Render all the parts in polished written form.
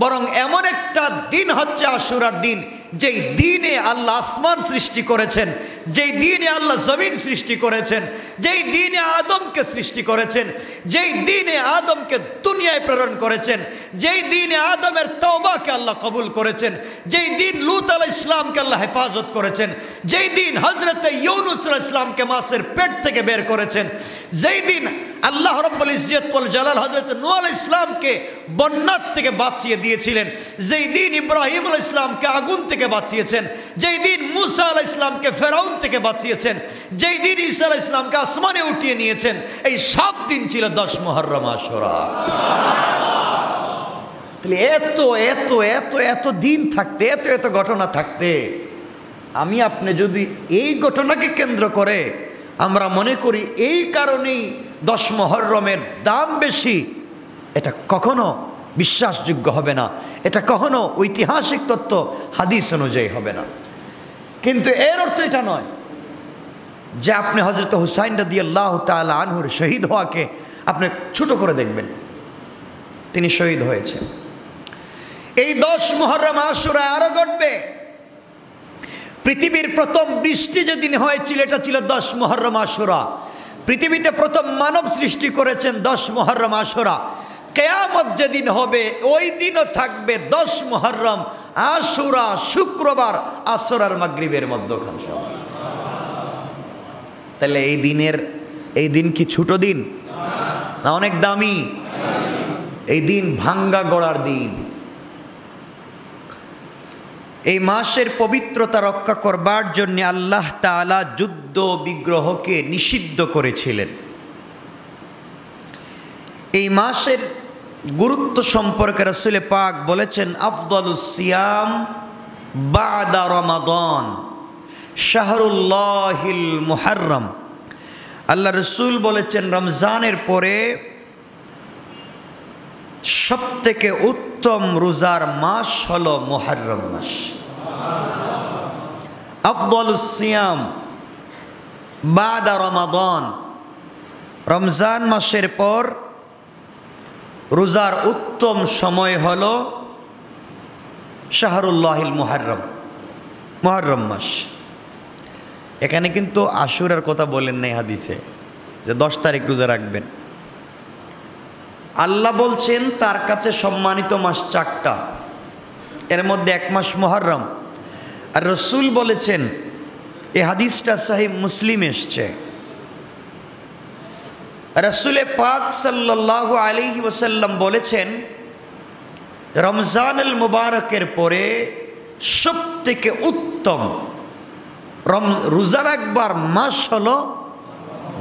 বরং এমন একটা দিন হচ্ছে আশুরার দিন, যেই দিনে আল্লাহ আসমান সৃষ্টি করেছেন, যেই দিনে আল্লাহ জমিন সৃষ্টি করেছেন, যেই দিনে আদমকে সৃষ্টি করেছেন, যেই দিনে আদমকে দুনিয়ায় প্রেরণ করেছেন, যেই দিনে আদমের তওবাকে আল্লাহ কবুল করেছেন, যেই দিন লূত আলাইহিস সালামকে আল্লাহ হেফাজত করেছেন, যেই দিন হযরতে ইউনূস আলাইহিস সালামকে মাছের পেট থেকে বের করেছেন, যেই দিন আল্লাহ রাব্বুল ইজ্জত ওয়াল জালাল হযরত নূহ আলাইহিস সালামকে বন্যার থেকে বাঁচিয়ে দিয়েছিলেন, যেই দিন ইব্রাহিম আলাইহিস সালামকে আগুন থেকে বাঁচিয়েছেন, যেই দিন মূসা আলাইহিস সালামকে ফেরাউন থেকে বাঁচিয়েছেন, যেই দিন ঈসা আলাইহিস সালামকে আসমানে উঠিয়ে নিয়েছেন, এই সব দিন ছিল 10 মুহররম আশুরা। তাহলে এত এত এত এত দিন থাকতে, এত এত ঘটনা থাকতে, আমি আপনি যদি এই ঘটনাকে কেন্দ্র করে আমরা মনে করি এই কারণেই 10 মুহররমের দাম বেশি, এটা কখনো বিশ্বাসযোগ্য হবে না, এটা কখনো ঐতিহাসিক তত্ত্ব হাদিস অনুযায়ী হবে না। কিন্তু এর অর্থ এটা নয় যে আপনি হযরত হুসাইন রাদিয়াল্লাহু তাআলা আনহুর শহীদ হওয়াকে আপনি ছোট করে দেখবেন। তিনি শহীদ হয়েছেন। এই 10 মুহররম আশুরা আরো ঘটবে। পৃথিবীর প্রথম বৃষ্টি যেদিন হয়েছিল এটা ছিল 10 মুহররম আশুরা। পৃথিবীতে প্রথম মানব সৃষ্টি করেছেন 10 মুহররম আশুরা। কিয়ামত যেদিন হবে ওই দিনও থাকবে 10 মুহররম আশুরা, শুক্রবার আসর আর মাগরিবের মধ্যখান। তাহলে এই দিন কি ছোট দিন না অনেক দামি? এই দিন ভাঙ্গা গড়ার দিন। এই মাসের পবিত্রতা রক্ষা করবার জন্য আল্লাহ তাআলা যুদ্ধ বিগ্রহকে নিষিদ্ধ করেছিলেন। এই মাসের গুরুত্ব সম্পর্কে রাসূল পাক বলেছেন, আফদালুস সিয়াম বাদা রমাদান শাহরুল্লাহিল মুহররম। আল্লাহ রসুল বলেছেন রমজানের পরে সবথেকে উত্তম রোজার মাস হলো মুহররম মাস। আফদালুস সিয়াম বাদা রমাদান, রমজান মাসের পর রোজার উত্তম সময় হলো শাহরুল্লাহিল মুহররম, মুহররম মাস। এখানে কিন্তু আশুরার কথা বলেন নাই হাদিসে যে 10 তারিখ রোজা রাখবেন। আল্লাহ বলছেন তার কাছে সম্মানিত মাস 4টা, এর মধ্যে এক মাস মুহররম। আর রসুল বলেছেন, এই হাদিসটা সহিহ মুসলিম এসছে, রসুল পাক সাল্লাল্লাহু আলাইহি ওয়াসাল্লাম বলেছেন রমজানুল মুবারকের পরে সবথেকে উত্তম রোজা রাখবার মাস হলো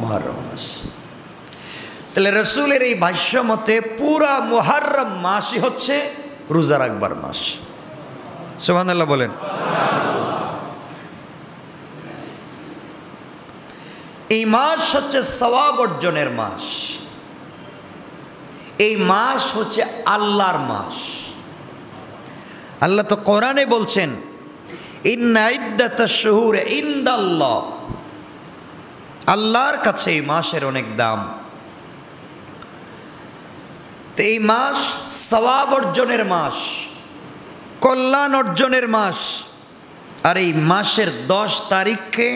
মুহররম মাস। তাহলে রসুলের এই ভাষ্য মতে পুরা মুহররম মাসই হচ্ছে রোজা রাখবার মাস। সুবহানাল্লাহ বলেন। এই মাস হচ্ছে সওয়াব অর্জনের মাস। এই মাস হচ্ছে আল্লাহর মাস। আল্লাহ তো কোরআনে বলছেন, ইন্না ইদ্দাতাশ শুহুর ইনদাল্লাহ, আল্লাহর কাছে এই মাসের অনেক দাম। তো এই মাস সওয়াব অর্জনের মাস, কল্যাণ অর্জনের মাস। আর এই মাসের 10 তারিখকে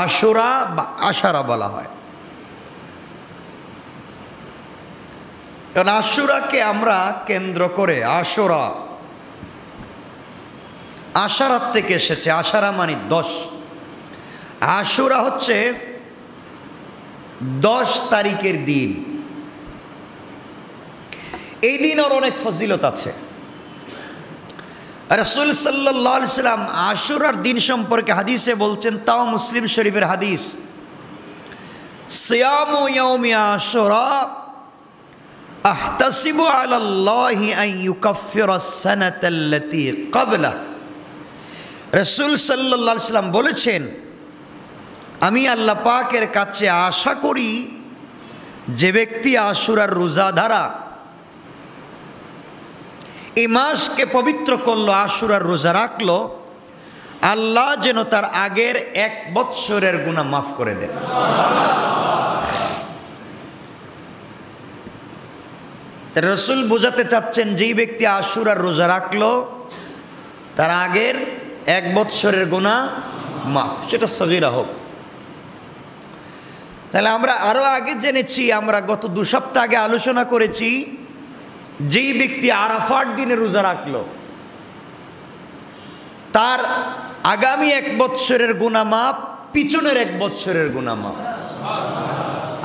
আশুরা বা আশারা বলা হয়। কারণ আশুরাকে আমরা কেন্দ্র করে, আশুরা আশারাত থেকে এসেছে, আশারা মানে 10। আশুরা হচ্ছে 10 তারিখের দিন। এই দিন ওর অনেক ফজিলত আছে। রাসূল সাল্লাল্লাহু আলাইহি সাল্লাম আশুরার দিন সম্পর্কে হাদিসে বলছেন, তাও মুসলিম শরীফের হাদিস, সিয়ামু ইয়াউমি আশুরা আহতাসিবু আলাল্লাহি আন ইউকাফফিরাস সানাতাল্লাতী ক্বাবলা। রাসূল সাল্লাল্লাহু আলাইহি সাল্লাম বলেছেন, আমি আল্লাহ পাকের কাছে আশা করি যে ব্যক্তি আশুরার রোজা ধারা এই মাসকে পবিত্র করলো, আশুরার রোজা রাখলো, আল্লাহ যেন তার আগের 1 বৎসরের গুনাহ মাফ করে দেন। রসুল বোঝাতে চাচ্ছেন যেই ব্যক্তি আশুরার রোজা রাখলো তার আগের 1 বৎসরের গুনাহ মাফ, সেটা সগীরা হোক। তাহলে আমরা আরো আগে জেনেছি, আমরা গত 2 সপ্তাহ আগে আলোচনা করেছি, যেই ব্যক্তি আরাফার দিনে রোজা রাখলো তার আগামী 1 বৎসরের গুনাহ মাফ, পিছনের 1 বৎসরের গুনাহ মাফ।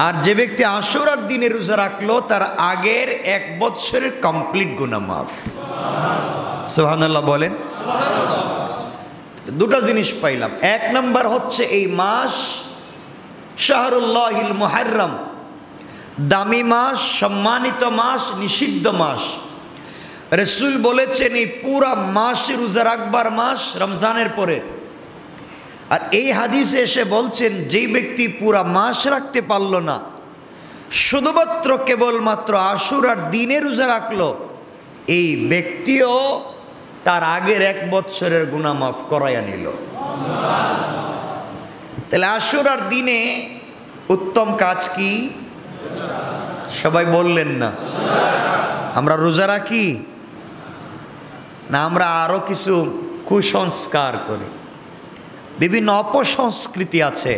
আর যে ব্যক্তি আশুরার দিনে রোজা রাখলো তার আগের 1 বৎসরের কমপ্লিট গুনাহ মাফ। সুবহানাল্লাহ বলেন। দুটো জিনিস পাইলাম। 1 নাম্বার হচ্ছে এই মাস শাহরুল্লাহিল মুহাররম, দামি মাস, সম্মানিত মাস, নিষিদ্ধ মাস। রাসূল বলেছেন এই পুরা মাস রোজা রাখবার মাস রমজানের পরে। আর এই হাদিসে এসে বলছেন যেই ব্যক্তি পুরা মাস রাখতে পারল না, শুধুমাত্র কেবলমাত্র আশুরার দিনে রোজা রাখলো, এই ব্যক্তিও তার আগের 1 বৎসরের গুনাহ মাফ করাইয়া নিল। তাহলে আশুরার দিনে উত্তম কাজ কি? সবাই বললেন না? আমরা রোজা রাখি না আমরা আরো কিছু কুসংস্কার করি? বিভিন্ন অপসংস্কৃতি আছে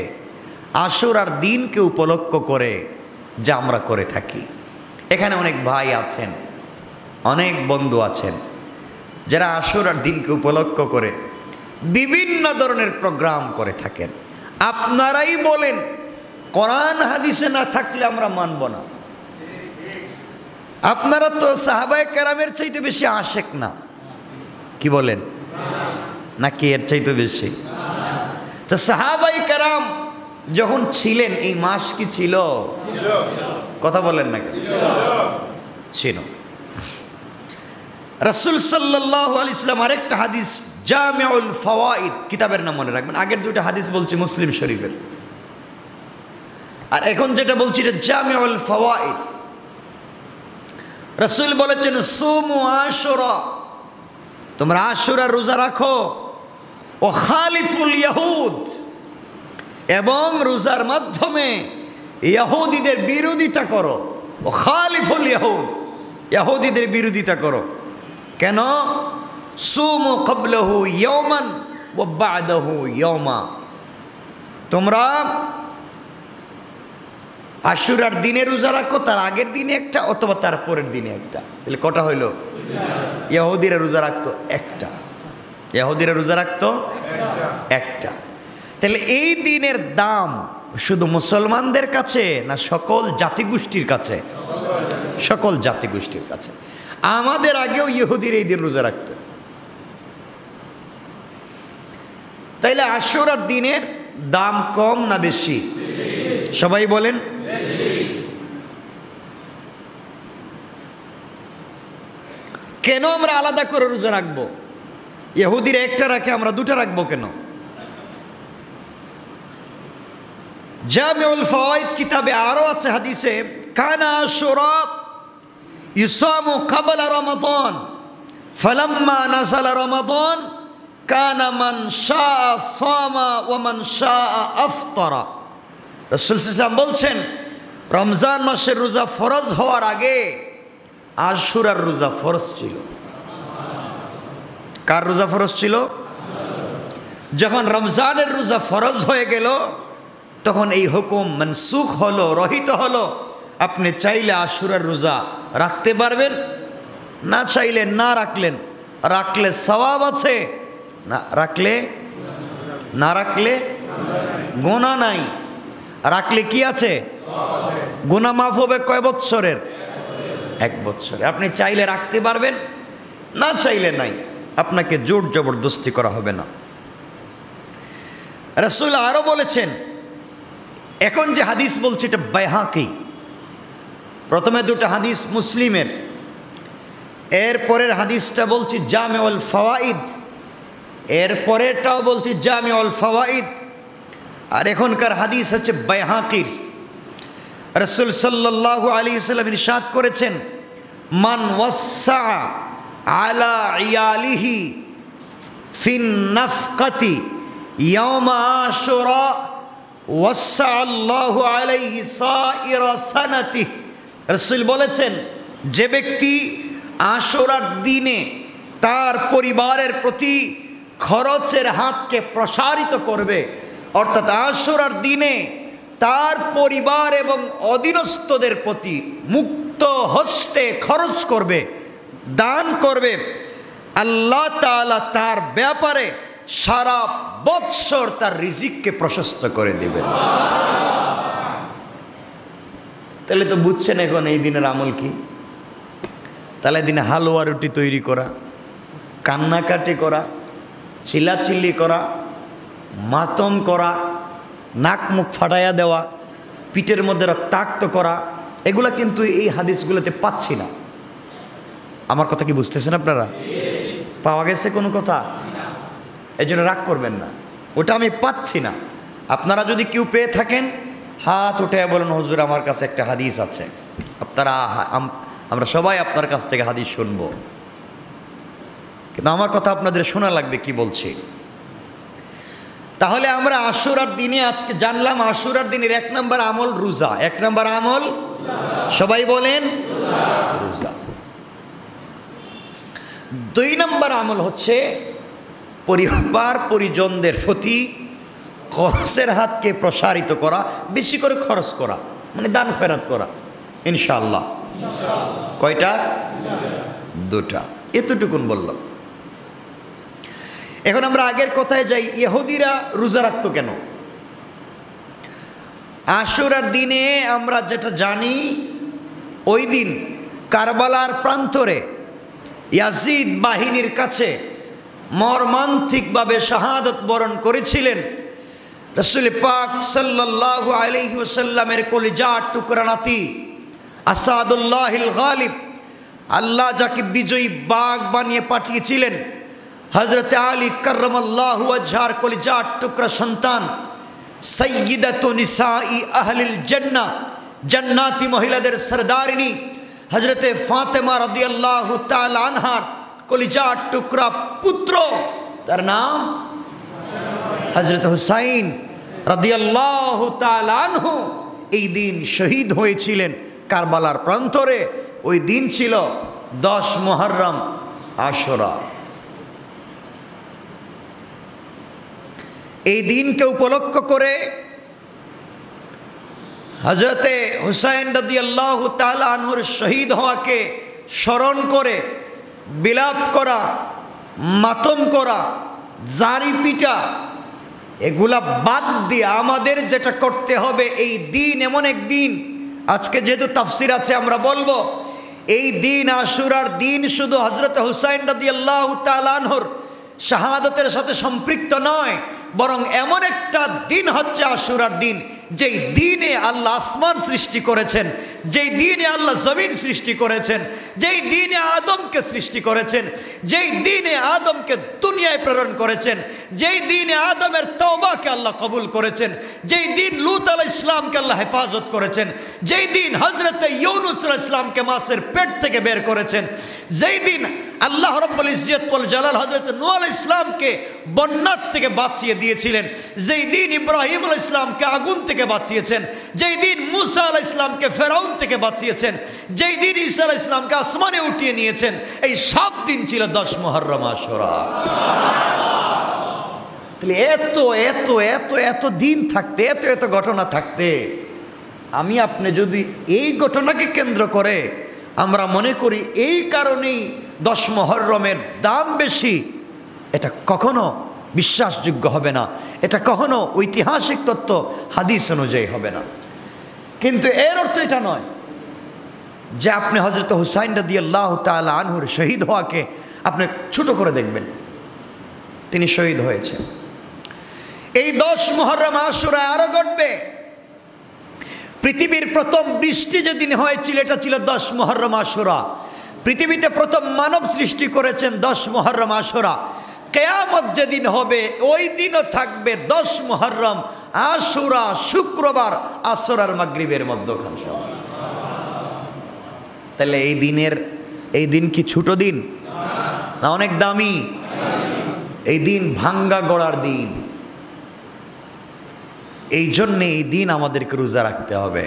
আশুরার দিনকে উপলক্ষ করে যা আমরা করে থাকি। এখানে অনেক ভাই আছেন, অনেক বন্ধু আছেন যারা আশুরার দিনকে উপলক্ষ করে বিভিন্ন ধরনের প্রোগ্রাম করে থাকেন। আপনারাই বলেন কোরআন হাদিসে না থাকলে আমরা মানব না। আপনারা তো সাহাবায়ে কেরামের চাইতে বেশি আশেক না, কি বলেন? নাকি এর চাইতে বেশি? তো সাহাবায়ে কেরাম যখন ছিলেন এই মাস কি ছিল? কথা বলেন না? ছিল। রাসূল সাল্লাল্লাহু আলাইহি ওয়াসাল্লাম আরেকটা হাদিস, জামিউল ফাওয়াইদ কিতাবের নাম মনে রাখবেন। আগের 2টা হাদিস বলছি মুসলিম শরীফের, আর এখন যেটা বলছি এটা জামিউল ফাওয়াইদ। রাসূল বলেছেন সুমু আশুরা, তোমরা আশুরার রোজা রাখো, ও খালিফুল ইয়াহুদ, এবং রোজার মাধ্যমে ইহুদিদের বিরোধিতা করো। ও খালিফুল ইয়াহুদ, ইহুদিদের বিরোধিতা করো। কেন? সুমু ক্বাবলাহু ইয়াওমান ওয়া বা'দাহু ইয়াওমা, তোমরা আশুরার দিনে রোজা রাখো, তার আগের দিনে একটা অথবা তার পরের দিনে একটা। তাহলে কটা হইল? ইহুদিরা রোজা রাখতো একটা, ইহুদিরা রোজা রাখতো একটা। তাহলে এই দিনের দাম শুধু মুসলমানদের কাছে না সকল জাতিগোষ্ঠীর কাছে? সকল জাতিগোষ্ঠীর কাছে। আমাদের আগেও ইহুদির এই দিন রোজা রাখতো। তাইলে আশুরার দিনের দাম কম না বেশি? সবাই বলেন। কেন আমরা আলাদা করে রোজা রাখবো? ইহুদিরা একটা রাখে, আমরা 2টা রাখবো কেন? জামিউল ফাওয়াইদ কিতাবে আরো আছে হাদিসে, কানা আশুরা ইউসামু ক্বাবলা রমাদান ফালাম্মা নাযালা রমাদান কানা মান শাআ সামা ওয়া মান শাআ আফতারা। রাসূল সাল্লাল্লাহু আলাইহি ওয়াসাল্লাম বলছেন রমজান মাসের রোজা ফরজ হওয়ার আগে আশুরার রোজা ফরজ ছিল। কার রোজা ফরজ ছিল? যখন রমজানের রোজা ফরজ হয়ে গেল তখন এই হুকুম মনসুখ হলো, রহিত হলো। আপনি চাইলে আশুরার রোজা রাখতে পারবেন, না চাইলে না রাখলেন। রাখলে সওয়াব আছে, না রাখলে গুনাহ নাই। রাখলে কি আছে? গুনাহ মাফ হবে। কয় বৎসরের? 1 বৎসরে। আপনি চাইলে রাখতে পারবেন, না চাইলে নাই। আপনাকে জোর জবরদস্তি করা হবে না। রাসূল আরো বলেছেন, এখন যে হাদিস বলছে এটা বাইহাকি। প্রথমে 2টা হাদিস মুসলিমের, এর পরের হাদিসটা বলছি জামিউল ফাওয়াইদ, এর পরেরটাও বলছি জামিউল ফাওয়াইদ, আর এখনকার হাদিস হচ্ছে বাইহাকির। রাসূল সাল্লাল্লাহু আলাইহি ওয়াসাল্লাম ইরশাদ করেছেন, মান ওয়াসসা আলা ইয়ালিহি ফিন নাফকাতি ইয়াওমা আশুরা ওয়াসসা আল্লাহু আলাইহি সাইরা সানাতি। রাসূল বলেছেন যে ব্যক্তি আশুরার দিনে তার পরিবারের প্রতি খরচের হাতকে প্রসারিত করবে, অর্থাৎ আশুরার দিনে তার পরিবার এবং অধীনস্থদের প্রতি মুক্ত হস্তে খরচ করবে, দান করবে, আল্লাহ তাআলা তার ব্যাপারে সারা বৎসর তার রিজিককে প্রশস্ত করে দেবেন। তাহলে তো বুঝছেন এখন এই দিনের আমল কি। তাহলে দিনে হালুয়া রুটি তৈরি করা, কান্নাকাটি করা, চিল্লাচিল্লি করা, মাতম করা, নাক মুখ ফাটাইয়া দেওয়া, পিঠের মধ্যে রক্তাক্ত করা, এগুলা কিন্তু এই হাদিসগুলোতে পাচ্ছি না। আমার কথা কি বুঝতেছেন আপনারা? পাওয়া গেছে কোনো কথা? এই জন্য রাগ করবেন না, ওটা আমি পাচ্ছি না। আপনারা যদি কেউ পেয়ে থাকেন হাত উঠে বলেন, হুজুর আমার কাছে একটা হাদিস আছে। আপনারা আমরা সবাই আপনার কাছ থেকে হাদিস শুনবো, কিন্তু আমার কথা আপনাদের শোনা লাগবে কি বলছি। তাহলে আমরা আশুরার দিনে আজকে জানলাম, আশুরার দিনের 1 নম্বর আমল রোজা। 1 নম্বর আমল সবাই বলেন রোজা। 2 নম্বর আমল হচ্ছে পরিবার পরিজনদের প্রতি খরচের হাতকে প্রসারিত করা, বেশি করে খরচ করা, মানে দান খয়রাত করা, ইনশাআল্লাহ। কয়টা? 2টা। এতটুকুন বললাম। এখন আমরা আগের কথায় যাই। ইহুদিরা রোজা রাখতো কেন? আশুরার দিনে আমরা যেটা জানি, ওই দিন কারবালার প্রান্তরে ইয়াজিদ বাহিনীর কাছে মর্মান্তিকভাবে শাহাদত বরণ করেছিলেন রাসূল পাক সাল্লাল্লাহু আলাইহি ওয়াসাল্লামের কলিজার টুকরা নাতি আসাদুল্লাহিল গালিব, আল্লাহ যাকে বিজয়ী বাঘ বানিয়ে পাঠিয়েছিলেন, হযরত আলী কাররামাল্লাহু ওয়াজহার কলিজার টুকরা সন্তান, সাইয়্যিদাতু নিসাই আহলিল জান্নাহ, জান্নাতি মহিলাদের সরদারিনী হযরত ফাতেমা রাদিয়াল্লাহু তাআলা আনহার কলিজার টুকরা পুত্র, তার নাম হযরত হুসাইন রাদিয়াল্লাহু তাআলা আনহু, এই দিন শহীদ হয়েছিলেন কারবালার প্রান্তরে। ওই দিন ছিল 10 মুহররম, আশুরা। এই দিনকে উপলক্ষ করে হযরতে হুসাইন রাদিয়াল্লাহু তাআলা আনহুর শহীদ হওয়াকে স্মরণ করে বিলাপ করা, মাতম করা, জারি পিটা, এগুলা বাদ দিয়ে আমাদের যেটা করতে হবে, এই দিন এমন এক দিন, আজকে যেহেতু তাফসির আছে আমরা বলবো, এই দিন আশুরার দিন শুধু হযরত হুসাইন রাদিয়াল্লাহু তাআলা আনহুর শাহাদতের সাথে সম্পৃক্ত নয়, বরং এমন একটা দিন হচ্ছে আশুরার দিন, যেই দিনে আল্লাহ আসমান সৃষ্টি করেছেন, যেই দিনে আল্লাহ জমিন সৃষ্টি করেছেন, যেই দিনে আদমকে সৃষ্টি করেছেন, যেই দিনে আদমকে দুনিয়ায় প্রেরণ করেছেন, যেই দিনে আদমের তওবাকে আল্লাহ কবুল করেছেন, যেই দিন লূত আলাইহিস সালামকে আল্লাহ হেফাজত করেছেন, যেই দিন হযরত ইউনূস আলাইহিস সালামকে মাছের পেট থেকে বের করেছেন, যেই দিন আল্লাহ রাব্বুল ইজ্জত ওয়াল জালাল হযরত নূহ আলাইহিস সালামকে বন্যার থেকে বাঁচিয়ে দিয়েছিলেন, যেই দিন ইব্রাহিম আলাইহিস সালামকে আগুন থেকে বাঁচিয়েছেন, যেই দিন মূসা আলাইহিস সালামকে ফেরাউন থেকে বাঁচিয়েছেন, যেই দিন ঈসা আলাইহিস সালামকে আসমানে উঠিয়ে নিয়েছেন, এই সব দিন ছিল 10 মুহররম, আশুরা। তাহলে এত এত এত এত দিন থাকতে, এত এত ঘটনা থাকতে, আমি আপনি যদি এই ঘটনাকে কেন্দ্র করে আমরা মনে করি এই কারণেই 10 মুহররমের দাম বেশি, এটা কখনো বিশ্বাসযোগ্য হবে না, এটা কখনো ঐতিহাসিক তত্ত্ব হাদিস অনুযায়ী হবে না। কিন্তু এর অর্থ এটা নয় যে আপনি হযরত হুসাইন রাদিয়াল্লাহু তাআলা আনহুর শহীদ হওয়াকে আপনি ছোট করে দেখবেন। তিনি শহীদ হয়েছেন। এই 10 মুহররম আশুরা আরো ঘটবে। পৃথিবীর প্রথম বৃষ্টি যেদিন হয়েছিল এটা ছিল 10 মুহররম, আশুরা। পৃথিবীতে প্রথম মানব সৃষ্টি করেছেন 10 মুহররম, আশুরা। কিয়ামত যেদিন হবে ওই দিনও থাকবে 10 মুহররম, আশুরা, শুক্রবার আসর আর মাগরিবের মধ্যখান। তাহলে এই দিন কি ছোট দিন না অনেক দামি? এই দিন ভাঙ্গা গড়ার দিন। এই জন্যে এই দিন আমাদেরকে রোজা রাখতে হবে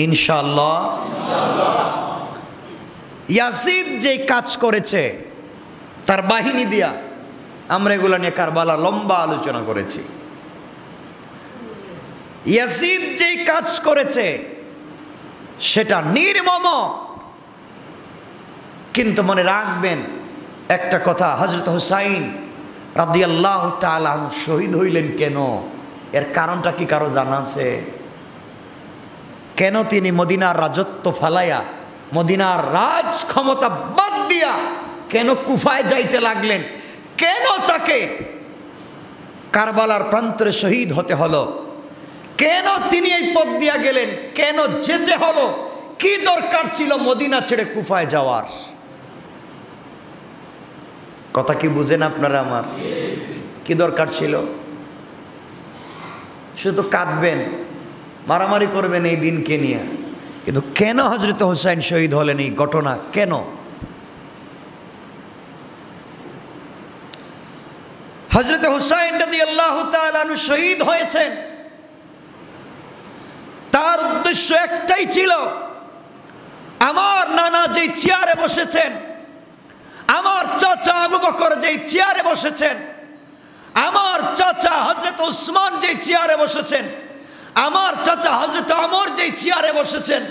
ইনশাআল্লাহ। ইয়াজিদ যে কাজ করেছে তার বাহিনী দিয়া, আমরা এগুলো নিয়ে কারবালা লম্বা আলোচনা করেছি। ইয়াজিদ যে কাজ করেছে সেটা নির্মম, কিন্তু মনে রাখবেন একটা কথা, হযরত হুসাইন রাদিয়াল্লাহু তাআলা আনহু শহীদ হইলেন কেন? এর কারণটা কি কারো জানা আছে? কেন তিনি মদিনার রাজত্ব ফালাইয়া, মদিনার রাজ ক্ষমতা বাদ দিয়া কেন কুফায় যাইতে লাগলেন? কেন তাকে কারবালার প্রান্তরে শহীদ হতে হলো? কেন তিনি এই পথ দিয়া গেলেন? কেন যেতে হলো? কি দরকার ছিল মদিনা ছেড়ে কুফায় যাওয়ার? কথা কি বুঝেন আপনারা আমার? কি দরকার ছিল? শুধু কাঁদবেন, মারামারি করবেন এই দিনকে নিয়ে, কিন্তু কেন হযরত হুসাইন শহীদ হলেন? এই ঘটনা কেন? হযরত হুসাইন রাদিয়াল্লাহু তাআলা আনহু শহীদ হয়েছেন, তার উদ্দেশ্য একটাই ছিল, আমার নানা যে চেয়ারে বসেছেন, আমার চাচা আবু বকর যে চেয়ারে বসেছেন, আমার চাচা হযরত উসমান যে চেয়ারে বসেছেন, আমার চাচা হযরত ওমর যে চেয়ারে বসেছেন,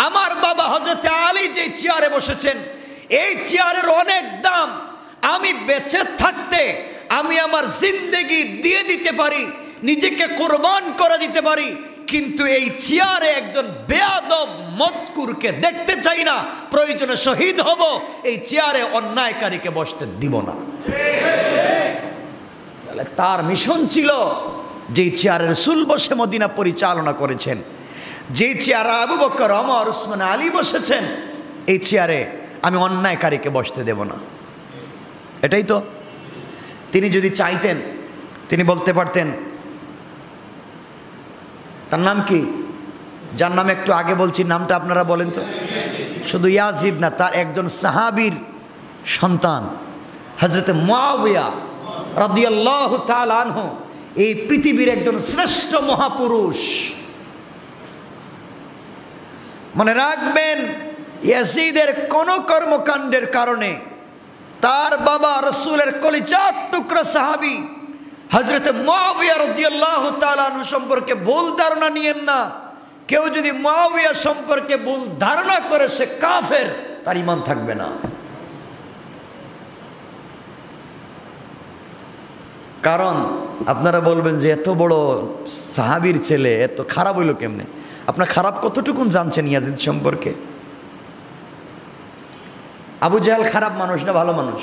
আমার বাবা হযরত আলী যে চেয়ারে বসেছেন, এই চেয়ারের অনেক দাম। আমি বেঁচে থাকতে আমি আমার জিন্দেগি দিয়ে দিতে পারি, নিজেকে কোরবান করে দিতে পারি, কিন্তু এই চেয়ারে একজন বেয়াদব মদকুরকে দেখতে চাই না। প্রয়োজনে শহীদ হব, এই চেয়ারে অন্যায়কারীকে বসতে দিব না। তাহলে তার মিশন ছিল, যেই চেয়ারে রাসূল বসে মদিনা পরিচালনা করেছেন, যেই চেয়ারে আবু বকর, ওমর, উসমান, আলী বসেছেন, এই চেয়ারে আমি অন্যায়কারীকে বসতে দেব না। এটাই তো। তিনি যদি চাইতেন, তিনি বলতে পারতেন, তার নাম কি, যার নাম একটু আগে বলছি, নামটা আপনারা বলেন তো। শুধু ইয়াজিদ না, তার একজন সাহাবীর সন্তান হযরত মুআবিয়া রাদিয়াল্লাহু তাআলা আনহু, এই পৃথিবীর একজন শ্রেষ্ঠ মহাপুরুষ। মনে রাখবেন, ইয়াজিদের কোন কর্মকাণ্ডের কারণে তার বাবা রাসূলের কলিজার টুকরা সাহাবী হযরত মুআবিয়া রাদিয়াল্লাহু তাআলা আনহু সম্পর্কে ভুল ধারণা নিয়েন না। কেউ যদি মুআবিয়া সম্পর্কে ভুল ধারণা করে, সে কাফের, তার ঈমান থাকবে না। কারণ আপনারা বলবেন যে এত বড় সাহাবীর ছেলে এত খারাপ হইল কেমনে? আপনার খারাপ কতটুকুন জানছেন ইয়াজিদ সম্পর্কে? আবু জাহেল খারাপ মানুষ না ভালো মানুষ?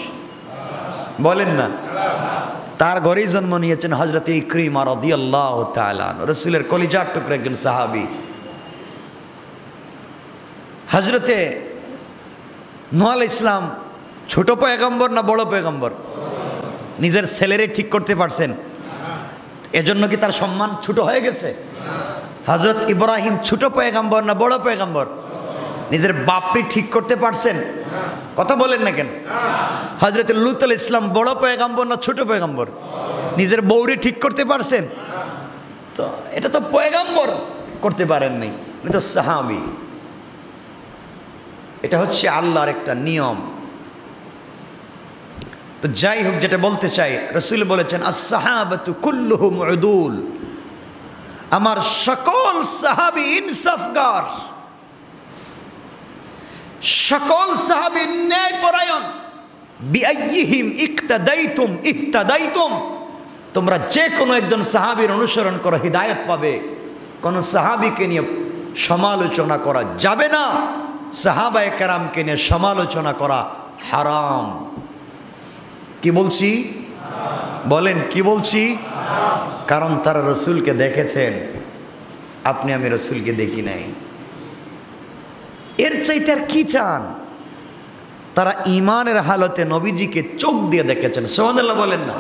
বলেন না। তার ঘরেই জন্ম নিয়েছেন হযরত ইকরিমা রাদিয়াল্লাহু তাআলা আনহু, রাসূলের কলিজার টুকরা একজন সাহাবী। হযরতে নূহ আলাইহিস সালাম ছোট পয়গম্বর না বড় পয়গম্বর? নিজের ছেলেরে ঠিক করতে পারছেন, এজন্য কি তার সম্মান ছোট হয়ে গেছে? হযরত ইব্রাহিম ছোট পয়গম্বর না বড় পয়গম্বর? নিজের বাপকে ঠিক করতে পারছেন? কথা বলেন না কেন? হযরত লূত আলাইহিস সালাম বড় পয়গম্বর না ছোট পয়গম্বর? নিজের বউরে ঠিক করতে পারছেন? তো এটা তো পয়গম্বর করতে পারেন নাই, উনি তো সাহাবী। এটা হচ্ছে আল্লাহর একটা নিয়ম। তো যাই হোক, যেটা বলতে চাই, রাসূল বলেছেন আস-সাহাবাতু কুল্লুহুম উদুল, আমার সকল সাহাবী ইনসাফগার, সকল সাহাবী ন্যায়পরায়ণ। বিআইয়িহিম ইক্তাদাইতুম ইহতাদাইতুম, তোমরা যে কোনো একজন সাহাবীর অনুসরণ করো, হিদায়াত পাবে। কোন সাহাবীকে নিয়ে সমালোচনা করা যাবে না, সাহাবায়ে কেরামকে নিয়ে সমালোচনা করা হারাম। কি বলছি? বলেন কি বলছি? কারণ তারা রাসূলকে দেখেছেন, আপনি আমি রাসূলকে দেখি নাই। এর চাইতে আর কি চান? তারা ঈমানের হালতে নবীজিকে চোখ দিয়ে দেখেছেন। সুবহানাল্লাহ বলেন না?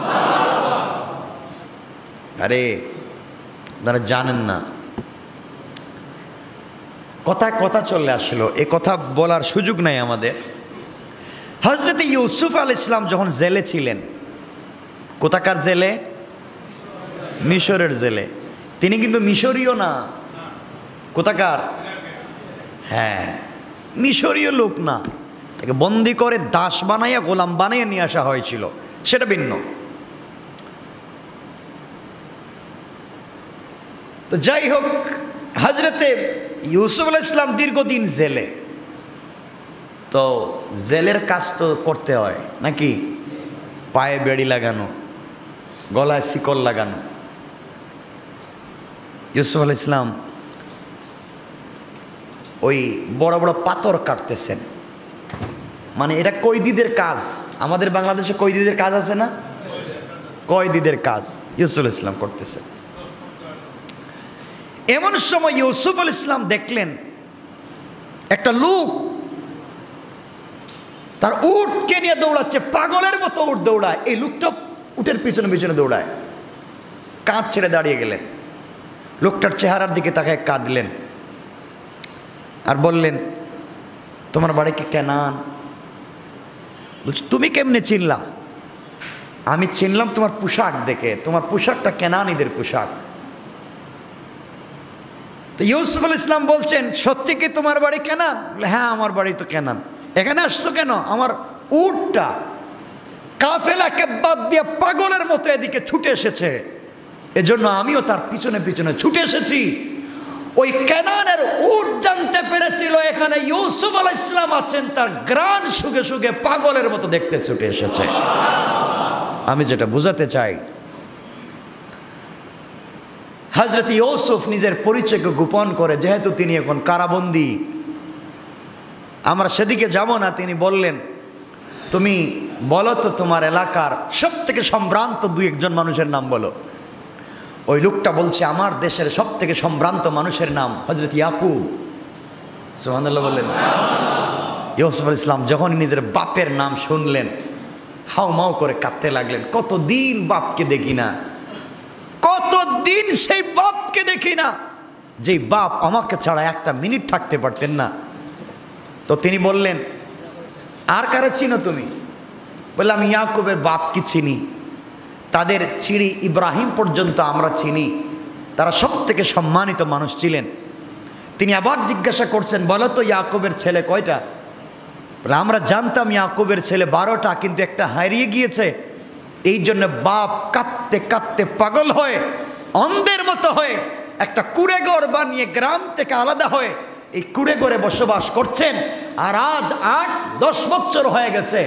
আরে আপনারা জানেন না, কথায় কথা চলে আসলো, এ কথা বলার সুযোগ নাই আমাদের। হযরত ইউসুফ আলাইহিস সালাম যখন জেলে ছিলেন, কোথাকার জেলে? মিশরের জেলে। তিনি কিন্তু মিশরীয় না, কোথাকার? হ্যাঁ, মিশরীয় লোক না, একে বন্দি করে দাস বানাইয়া গোলাম বানাইয়া নিয়ে আসা হয়েছিল, সেটা ভিন্ন। তো যাই হোক, হজরতে ইউসুফ আলাইহিস সালাম দীর্ঘদিন জেলে। তো জেলের কাজ তো করতে হয় নাকি, পায়ে বেড়ি লাগানো, গলায় শিকল লাগানো। ইউসুফ আলাইহিস সালাম ওই বড় বড় পাথর কাটতেছেন, মানে এটা কয়েদিদের কাজ। আমাদের বাংলাদেশে কয়েদিদের কাজ আছে না, কয়েদিদের কাজ ইউসুফ আলাইহিস সালাম করতেছেন। এমন সময় ইউসুফ আলাইহিস সালাম দেখলেন একটা লোক তার উটকে নিয়ে দৌড়াচ্ছে, পাগলের মতো উট দৌড়ায়। এই লোকটা উটের পিছনে পিছনে দৌড়ায়। কাঁধ ছেড়ে দাঁড়িয়ে গেলেন, লোকটার চেহারার দিকে তাকায় কাঁদলেন আর বললেন, তোমার বাড়ি কি কেনান? বলছে, তুমি কেমনে চিনলা? আমি চিনলাম তোমার পোশাক দেখে, তোমার পোশাকটা কেনানীদের পোশাক। তো ইউসুফ আলাইহিস সালাম বলছেন, সত্যি কি তোমার বাড়ি কেনান? হ্যাঁ, আমার বাড়ি তো কেনান। এখানে আসছো কেন? আমার উটটা কাফেলাকে বাদ দিয়ে পাগলের মতো এদিকে ছুটে এসেছে, এজন্য আমিও তার পিছনে পিছনে ছুটে এসেছি। ওই কেনানের উট জানতে পেরেছিল এখানে ইউসুফ আলাইহিস সালাম আছেন, তার গ্রান শুগে শুগে পাগলের মতো দেখতে ছুটে এসেছে। আমি যেটা বুঝাতে চাই, হযরত ইউসুফ নিজের পরিচয়কে গোপন করে, যেহেতু তিনি এখন কারাবন্দী, আমরা সেদিকে যাব না। তিনি বললেন, তুমি বলো তো তোমার এলাকার সব থেকে সম্ভ্রান্ত দুই একজন মানুষের নাম বলো। ওই লোকটা বলছে, আমার দেশের সব থেকে সম্ভ্রান্ত মানুষের নাম হযরত ইয়াকুব। সুবহানাল্লাহ বললেন। ইউসুফ আলাইহিস সালাম যখন নিজের বাপের নাম শুনলেন, হাউমাউ করে কাঁদতে লাগলেন। কতদিন বাপকে দেখি না, কতদিন সেই বাপকে দেখি না, যেই বাপ আমাকে ছাড়া একটা মিনিট থাকতে পারতেন না। তো তিনি বললেন, আর কারে চিনো তুমি? বললাম, ইয়াকুবের বাপকে চিনি, তাদের চিড়ি ইব্রাহিম পর্যন্ত আমরা চিনি, তারা সব থেকে সম্মানিত মানুষ ছিলেন। তিনি আবার জিজ্ঞাসা করছেন, বলো তো ইয়াকুবের ছেলে কয়টা? বলে, আমরা জানতাম ইয়াকুবের ছেলে 12টা, কিন্তু একটা হারিয়ে গিয়েছে। এই জন্য বাপ কাঁদতে কাঁদতে পাগল হয়ে, অন্ধের মতো হয়ে একটা কুড়েঘর বানিয়ে গ্রাম থেকে আলাদা হয়ে এই কুড়েঘরে বসবাস করছেন। আর আজ 8-10 বছর হয়ে গেছে,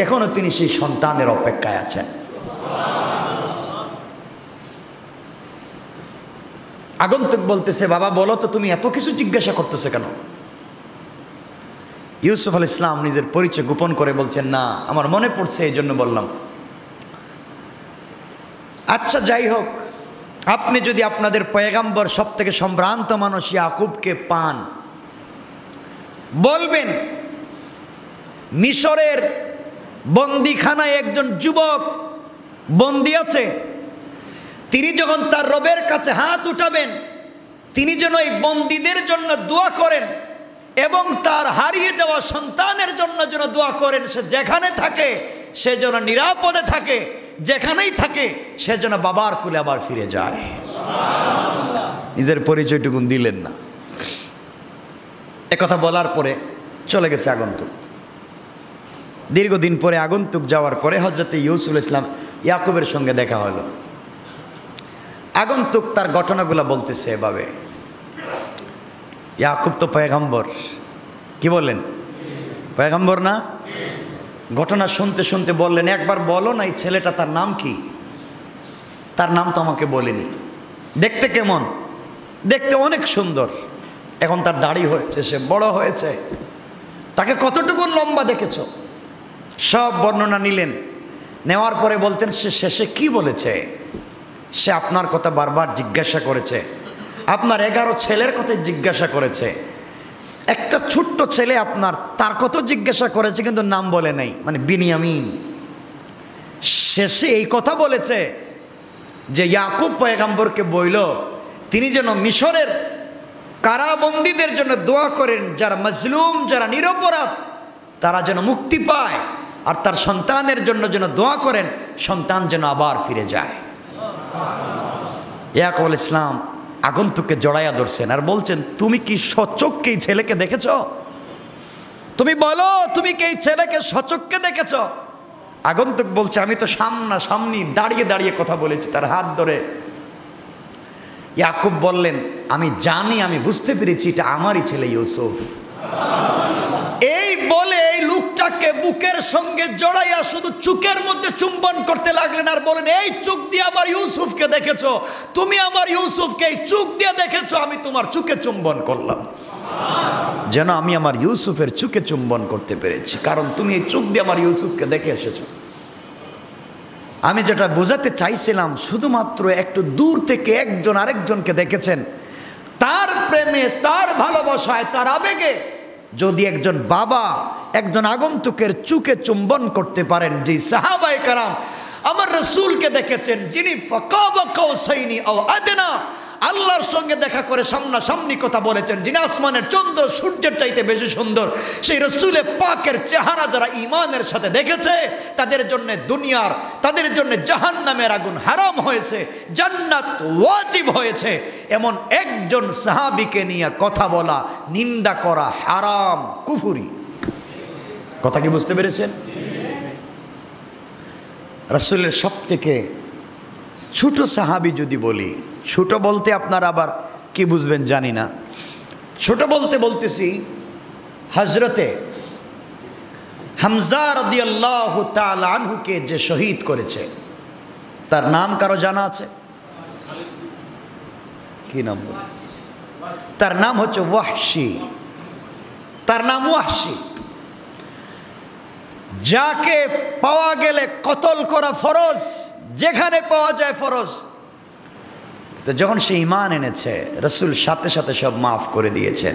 এখনো তিনি সেই সন্তানের অপেক্ষায় আছেন। আগন্তুক বলতেছে, বাবা বলো তো তুমি এত কিছু জিজ্ঞাসা করতেছে কেন? ইউসুফ আলাইহিস সালাম নিজের পরিচয় গোপন করে বলছেন, না, আমার মনে পড়ছে, এই জন্য বললাম। আচ্ছা যাই হোক, আপনি যদি আপনাদের পয়গাম্বর সব থেকে সম্ভ্রান্ত মানুষ ইয়াকুবকে পান, বলবেন মিশরের বন্দিখানায় একজন যুবক বন্দি আছে, তিনি যখন তার রবের কাছে হাত উঠাবেন, তিনি যেন এই বন্দীদের জন্য দোয়া করেন এবং তার হারিয়ে যাওয়া সন্তানের জন্য যেন দোয়া করেন। সে যেখানে থাকে সে যেন নিরাপদে থাকে, যেখানেই থাকে সে যেন বাবার কুলে আবার ফিরে যায়। নিজের পরিচয়টুকু দিলেন না। একথা বলার পরে চলে গেছে আগন্তুক। দীর্ঘদিন পরে আগন্তুক যাওয়ার পরে হযরত ইউসুফ আলাইহিস সালাম ইয়াকুবের সঙ্গে দেখা হলো। আগন্তুক তার ঘটনাগুলো বলতেছে এভাবে, ইয়াকুব তো পয়গম্বর, কি বলেন, পয়গম্বর না? ঘটনা শুনতে শুনতে বললেন, একবার বলো না এই ছেলেটা, তার নাম কি? তার নাম তো আমাকে বলেনি। দেখতে কেমন? দেখতে অনেক সুন্দর। এখন তার দাড়ি হয়েছে, সে বড় হয়েছে। তাকে কতটুকু লম্বা দেখেছ? সব বর্ণনা নিলেন। নেওয়ার পরে বলতেন, সে শেষে কি বলেছে? সে আপনার কথা বারবার জিজ্ঞাসা করেছে, আপনার 11 ছেলের কথা জিজ্ঞাসা করেছে, একটা ছোট্ট ছেলে আপনার, তার কথা জিজ্ঞাসা করেছে, কিন্তু নাম বলে নাই, মানে বিনিয়ামিন। শেষে এই কথা বলেছে যে ইয়াকুব পয়গম্বরকে বইল তিনি যেন মিশরের কারাবন্দীদের জন্য দোয়া করেন, যারা মজলুম, যারা নিরপরাধ, তারা যেন মুক্তি পায়, আর তার সন্তানের জন্য যেন দোয়া করেন, সন্তান যেন আবার ফিরে যায়। ইয়াকুব আলাইহিস সালাম আগন্তুককে জড়াইয়া ধরছেন আর বলছেন, তুমি কি সচক্ষে এই ছেলেকে দেখেছ? তুমি বলো, তুমি কি এই ছেলেকে সচক্ষে দেখেছ? আগন্তুক বলছে, আমি তো সামনাসামনি দাঁড়িয়ে দাঁড়িয়ে কথা বলেছি, তার হাত ধরে। ইয়াকুব বললেন, আমি জানি, আমি বুঝতে পেরেছি এটা আমারই ছেলে ইউসুফ। এই বলে এই লোকটাকে বুকের সঙ্গে জড়াইয়া শুধু চুকের মধ্যে চুম্বন করতে লাগলেন আর বলেন, এই চোখ দিয়ে আমার ইউসুফকে দেখেছো, তুমি আমার ইউসুফকে এই চোখ দিয়ে দেখেছো, আমি তোমার চুকে চুম্বন করলাম, যেন আমি আমার ইউসুফের চুকে চুম্বন করতে পেরেছি, কারণ তুমি এই চোখ দিয়ে আমার ইউসুফকে দেখে এসেছো। আমি যেটা বোঝাতে চাইছিলাম, শুধুমাত্র একটু দূর থেকে একজন আরেকজনকে দেখেছেন, তার প্রেমে, তার ভালোবাসায়, তার আবেগে যদি একজন বাবা একজন আগন্তুকের চুকে চুম্বন করতে পারেন, যে সাহাবায়ে কেরাম আমার রাসূলকে দেখেছেন, যিনি ফাকাবা কাউসাইনি আও আদনা, আল্লাহর সঙ্গে দেখা করে সামনাসামনি কথা বলেছেন, যিনি আসমানের চন্দ্র সূর্যের চাইতে বেশি সুন্দর, সেই রাসূলে পাকের চেহারা যারা ঈমানের সাথে দেখেছে, তাদের জন্য দুনিয়ার, তাদের জন্য জাহান্নামের আগুন হারাম হয়েছে, জান্নাত ওয়াজিব হয়েছে। এমন একজন সাহাবীকে নিয়ে কথা বলা, নিন্দা করা হারাম, কুফরি। কথা কি বুঝতে পেরেছেন? রাসূলের সবথেকে ছোট সাহাবী যদি বলি, ছোট বলতে আপনারা আবার কি বুঝবেন জানি না, ছোট বলতে বলতেছি হযরতে হামজা রাদিয়াল্লাহু তাআলা আনহুকে যে শহীদ করেছে, তার নাম কারো জানা আছে? কি নাম? তার নাম হচ্ছে ওয়াহশী। তার নাম ওয়াহশী। যাকে পাওয়া গেলে কতল করা ফরজ, যেখানে পাওয়া যায় ফরজ। তো যখন সে ঈমান এনেছে, রাসূল সাথে সাথে সব মাফ করে দিয়েছেন।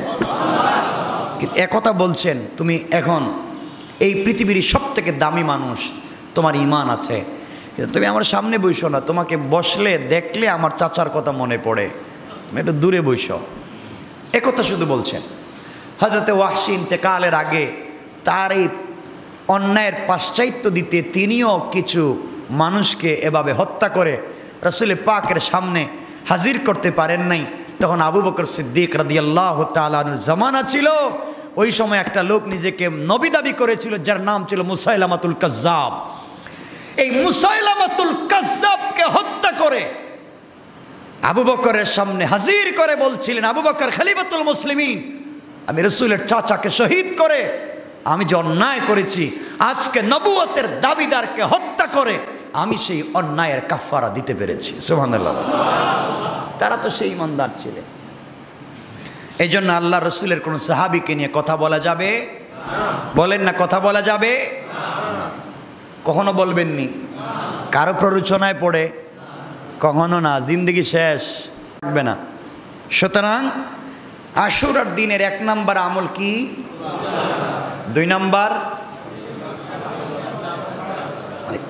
কিন্তু একথা বলছেন, তুমি এখন এই পৃথিবীর সবথেকে দামি মানুষ, তোমার ঈমান আছে, কিন্তু তুমি আমার সামনে বসো না, তোমাকে বসলে দেখলে আমার চাচার কথা মনে পড়ে, তুমি একটু দূরে বসো, একথা শুধু বলছেন। হযরতে ওয়াহশী ইন্তেকালের আগে তার এই অন্যায়ের পাশ্চাত্য দিতে তিনিও কিছু মানুষকে এভাবে হত্যা করে রাসূল পাকের সামনে হাজির করতে পারেন নাই। তখন আবু বকর সিদ্দিক রাদিয়াল্লাহু তাআলা আনহুর জামানা ছিল। ওই সময় একটা লোক নিজেকে নবী দাবি করেছিল, যার নাম ছিল মুসাইলামাতুল কাজ্জাব। এই মুসাইলামাতুল কাজ্জাবকে হত্যা করে আবু বকরের সামনে হাজির করে বলছিলেন, আবু বকর খলিফাতুল মুসলিমিন, আমি রাসূলের চাচাকে শহীদ করে আমি যে অন্যায় করেছি, আজকে নবুয়তের দাবিদারকে হত্যা করে আমি সেই অন্যায়ের কাফারা দিতে পেরেছি। সুবহানাল্লাহ। তারা তো সেই ইমানদার ছিলেন। এই জন্য আল্লাহ রসুলের কোন সাহাবীকে নিয়ে কথা বলা যাবে? বলেন না, কথা বলা যাবে? কখনো বলবেননি? কারো প্ররোচনায় পড়ে? কখনো না। জিন্দগি শেষ থাকবে না। সুতরাং আশুরার দিনের 1 নাম্বার আমল কি? 2 নাম্বার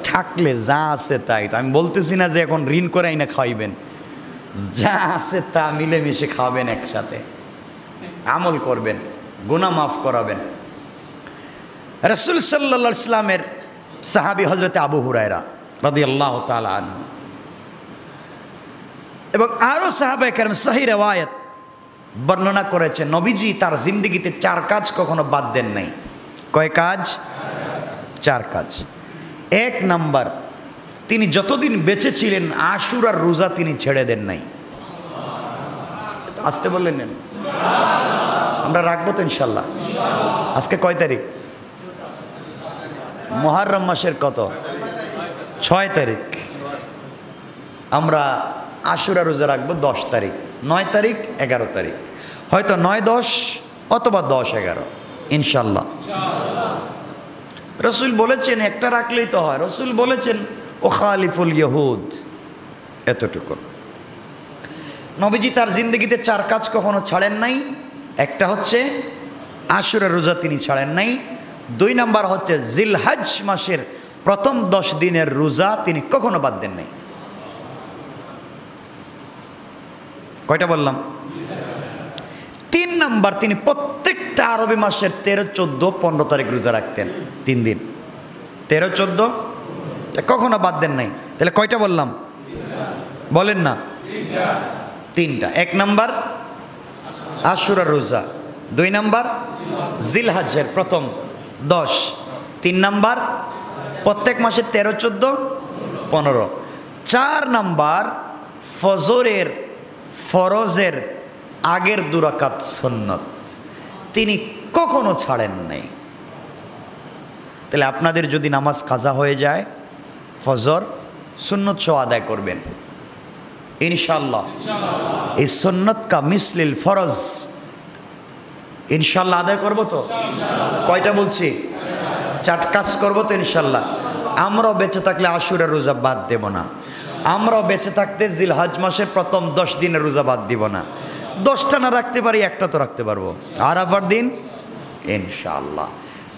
থাকলে যা আছে তাই। তো আমি বলতেছি না যে এখন ঋণ করে আইনা খাইবেন, যা আছে তা মিলেমিশে খাবেন, একসাথে আমল করবেন, গুনাহ মাফ করাবেন। রাসূল সাল্লাল্লাহু আলাইহি ওয়াসাল্লামের সাহাবী হযরতে আবু হুরায়রা রাদিয়াল্লাহু তাআলা আনহু এবং আরো সাহাবায়ে কেরাম সহিহ riwayat বর্ণনা করেছেন, নবীজি তার জিন্দেগিতে 4 কাজ কখনো বাদ দেন নাই। কয় কাজ? 4 কাজ। 1 নাম্বার, তিনি যতদিন বেঁচে ছিলেন আশুরার রোজা তিনি ছেড়ে দেন নাই। আসতে বললেন না, আমরা রাখবো তো ইনশাল্লাহ। আজকে কয় তারিখ? মুহররম মাসের কত? 6 তারিখ। আমরা আশুরা রোজা রাখবো 10 তারিখ, 9 তারিখ, 11 তারিখ, হয়তো 9-10 অথবা 10-11 ইনশাল্লাহ। রসুল বলেছেন একটা রাখলেই তো হয়। রসুল বলেছেন ও খালিফুল ইহুদ, এতটুকু। নবীজি তার জিন্দগিতে 4 কাজ কখনো ছাড়েন নাই। একটা হচ্ছে আশুরা রোজা তিনি ছাড়েন নাই। 2 নাম্বার হচ্ছে জিলহজ মাসের প্রথম 10 দিনের রোজা তিনি কখনো বাদ দেন নাই। কয়টা বললাম? 3 নাম্বার, তিনি প্রত্যেকটা আরবি মাসের 13, 14, 15 তারিখ রোজা রাখতেন, 3 দিন, 13, 14 কখনো বাদ দেন নাই। তাহলে কয়টা বললাম? বলেন না। 3টা। 1 নাম্বার আশুরা রোজা, 2 নাম্বার জিলহজ্জের প্রথম 10, 3 নাম্বার প্রত্যেক মাসের 13, 14, 15, 4 নাম্বার ফজরের ফরজের আগের 2 রাকাত সুন্নত তিনি কখনো ছাড়েন নাই। তাহলে আপনাদের যদি নামাজ কাজা হয়ে যায় ফজর সুন্নত সহ আদায় করবেন ইনশাআল্লাহ। এই সুন্নত কা মিসলিল ফরজ ইনশাআল্লাহ আদায় করব তো? কয়টা বলছি? 4 কাজ করব তো ইনশাআল্লাহ। আমরাও বেঁচে থাকলে আশুরার রোজা বাদ দেব না। আমরাও বেঁচে থাকতে জিলহজ মাসের প্রথম 10 দিনের রোজা বাদ দিব না। 10টা না রাখতে পারি, একটা তো রাখতে পারবো আরাফার দিন ইনশাআল্লাহ।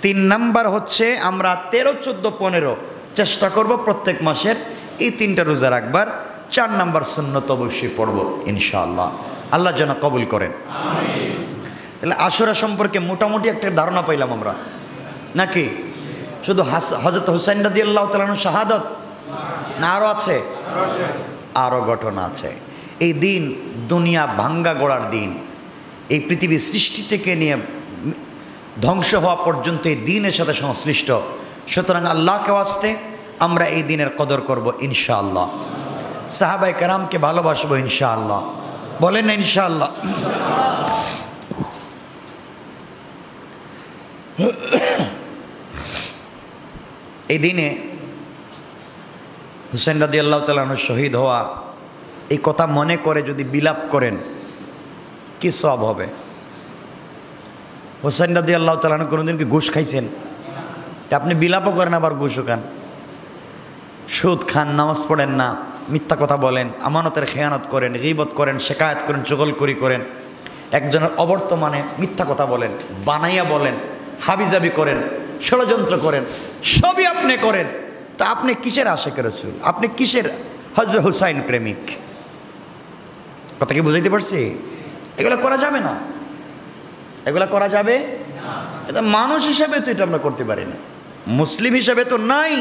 3 নাম্বার হচ্ছে আমরা 13, 14, 15 চেষ্টা করব প্রত্যেক মাসের এই 3টা রোজা রাখবার। 4 নাম্বার সুন্নত অবশ্যই পড়ব ইনশাআল্লাহ। আল্লাহ যেন কবুল করেন। তাহলে আশুরা সম্পর্কে মোটামুটি একটা ধারণা পাইলাম আমরা, নাকি শুধু হযরত হুসাইন রাদিয়াল্লাহু তাআলা আনহু শাহাদাত না আরও আছে? আরও ঘটনা আছে। এই দিন দুনিয়া ভাঙ্গা গড়ার দিন, এই পৃথিবীর সৃষ্টি থেকে নিয়ে ধ্বংস হওয়া পর্যন্ত এই দিনের সাথে সংশ্লিষ্ট। সুতরাং আল্লাহকে ওয়াস্তে আমরা এই দিনের কদর করব ইনশাআল্লাহ। সাহাবায়ে কেরামকে ভালোবাসবো ইনশাআল্লাহ। বলেন না ইনশাআল্লাহ? এই দিনে হুসাইন রাদিয়াল্লাহু তাআলা আনহু শহীদ হওয়া এই কথা মনে করে যদি বিলাপ করেন কি সওয়াব হবে? হুসাইন রাদিয়াল্লাহু তাআলা আনহু কোনোদিন কি ঘুষ খাইছেন? তা আপনি বিলাপও করেন আবার ঘুষও খান, সুদ খান, নামাজ পড়েন না, মিথ্যা কথা বলেন, আমানতের খেয়ানত করেন, গীবত করেন, শেকায়াত করেন, চগলখড়ি করেন, একজনের অবর্তমানে মিথ্যা কথা বলেন, বানাইয়া বলেন, হাবিজাবি করেন, ষড়যন্ত্র করেন, সবই আপনি করেন। তা আপনি কিসের আশিক রাসূল? আপনি কিসের হযরত হুসাইন প্রেমিক? কথা কি বুঝাইতে পারছি? এগুলো করা যাবে না, এগুলো করা যাবে এটা মানুষ হিসাবে তো এটা আমরা করতে পারি না, মুসলিম হিসাবে তো নাই,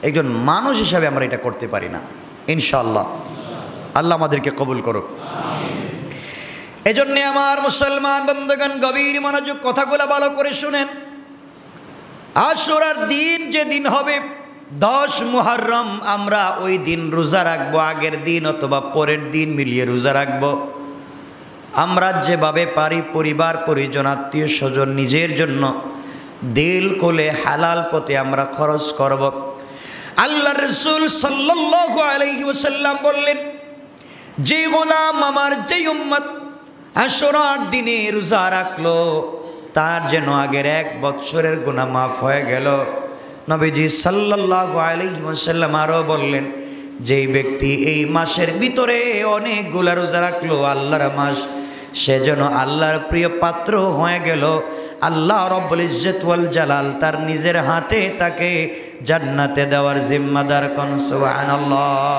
একজন মানুষ হিসাবে আমরা এটা করতে পারি না ইনশাআল্লাহ। আল্লাহ আমাদেরকে কবুল করুক। এজন্য আমার মুসলমান বন্ধুগণ গভীর মনোযোগ কথাগুলো ভালো করে শুনেন। আশুরার দিন যেদিন হবে 10 মুহররম, আমরা ওই দিন রোজা রাখবো, আগের দিন অথবা পরের দিন মিলিয়ে রোজা রাখবো। আমরা যেভাবে পারি পরিবার পরিজন আত্মীয় স্বজন নিজের জন্য দিল কোলে হালাল পথে আমরা খরচ করব। আল্লাহ রাসূল সাল্লাল্লাহু আলাইহি ওয়াসাল্লাম বললেন, যে গোলাম আমার, যে উম্মত আশুরার দিনে রোজা রাখলো তার যেন আগের 1 বৎসরের গুনাহ মাফ হয়ে গেল। নবীজি সাল্লাল্লাহু আলাইহি ওয়াসাল্লাম আরও বললেন, যেই ব্যক্তি এই মাসের ভিতরে অনেকগুলা রোজা রাখলো, আল্লাহর মাস, সে যেন আল্লাহর প্রিয় পাত্র হয়ে গেল। আল্লাহ রব্বুল ইজ্জত ওয়াল জালাল তার নিজের হাতে তাকে জান্নাতে দেওয়ার জিম্মাদার। কোন সুবহানাল্লাহ।